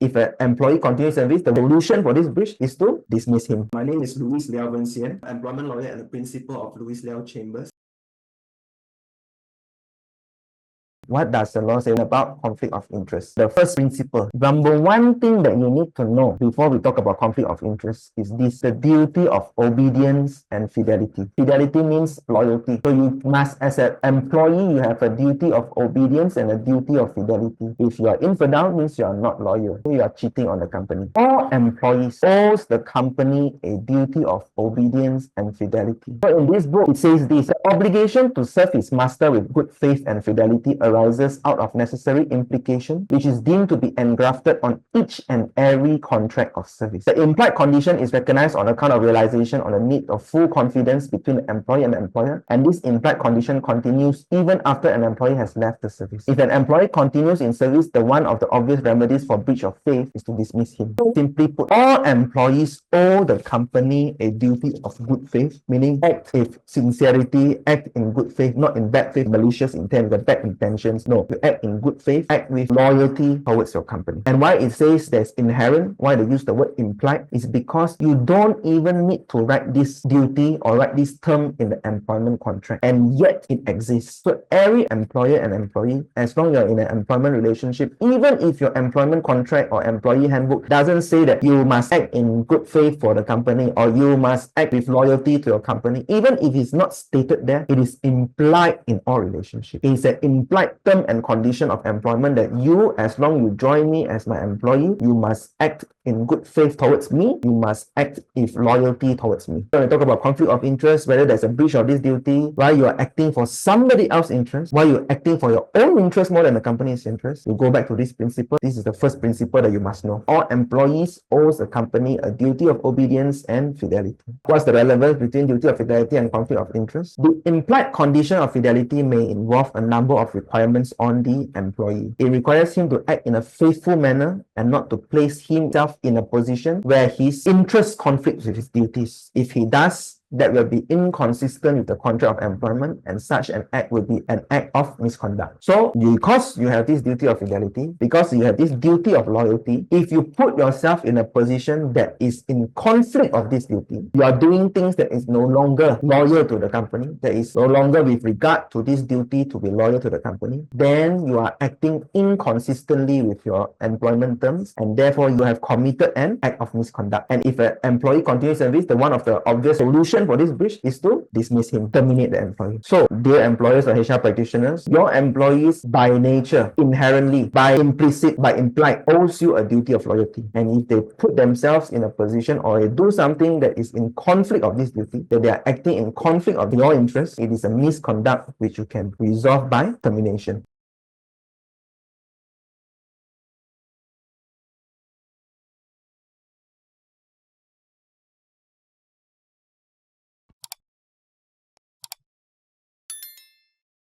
If an employee continues service, the solution for this breach is to dismiss him. My name is Louis Liao Wenxian, employment lawyer and the principal of Louis Liao Chambers. What does the law say about conflict of interest? The first principle, number one thing that you need to know before we talk about conflict of interest is this: the duty of obedience and fidelity. Fidelity means loyalty. So you must, as an employee, you have a duty of obedience and a duty of fidelity. If you are infidel, means you are not loyal. So you are cheating on the company. All employees owes the company a duty of obedience and fidelity. So in this book, it says this: the obligation to serve his master with good faith and fidelity arises out of necessary implication, which is deemed to be engrafted on each and every contract of service. The implied condition is recognized on account of realization on the need of full confidence between the employee and the employer, and this implied condition continues even after an employee has left the service. If an employee continues in service, the one of the obvious remedies for breach of faith is to dismiss him. Simply put, all employees owe the company a duty of good faith, meaning act with sincerity, act in good faith, not in bad faith, malicious intent, with bad intention. No, you act in good faith, act with loyalty towards your company. And why it says there's inherent, why they use the word implied, is because you don't even need to write this duty or write this term in the employment contract, and yet it exists. So every employer and employee, as long as you're in an employment relationship, even if your employment contract or employee handbook doesn't say that you must act in good faith for the company or you must act with loyalty to your company, even if it's not stated there, it is implied in all relationships. It's an implied term and condition of employment that you, as long you join me as my employee, you must act in good faith towards me, you must act with loyalty towards me. So when we talk about conflict of interest, whether there's a breach of this duty, while you are acting for somebody else's interest, while you're acting for your own interest more than the company's interest, you go back to this principle. This is the first principle that you must know. All employees owe the company a duty of obedience and fidelity. What's the relevance between duty of fidelity and conflict of interest? The implied condition of fidelity may involve a number of requirements on the employee. It requires him to act in a faithful manner and not to place himself in a position where his interests conflict with his duties. If he does, that will be inconsistent with the contract of employment, and such an act will be an act of misconduct. So, because you have this duty of fidelity, because you have this duty of loyalty, if you put yourself in a position that is in conflict of this duty, you are doing things that is no longer loyal to the company, that is no longer with regard to this duty to be loyal to the company, then you are acting inconsistently with your employment terms, and therefore you have committed an act of misconduct. And if an employee continues service, the one of the obvious solutions for this breach is to dismiss him, terminate the employee. So, dear employers or HR practitioners, your employees by nature, inherently, by implicit, by implied, owes you a duty of loyalty. And if they put themselves in a position or they do something that is in conflict of this duty, that they are acting in conflict of your interest, it is a misconduct which you can resolve by termination.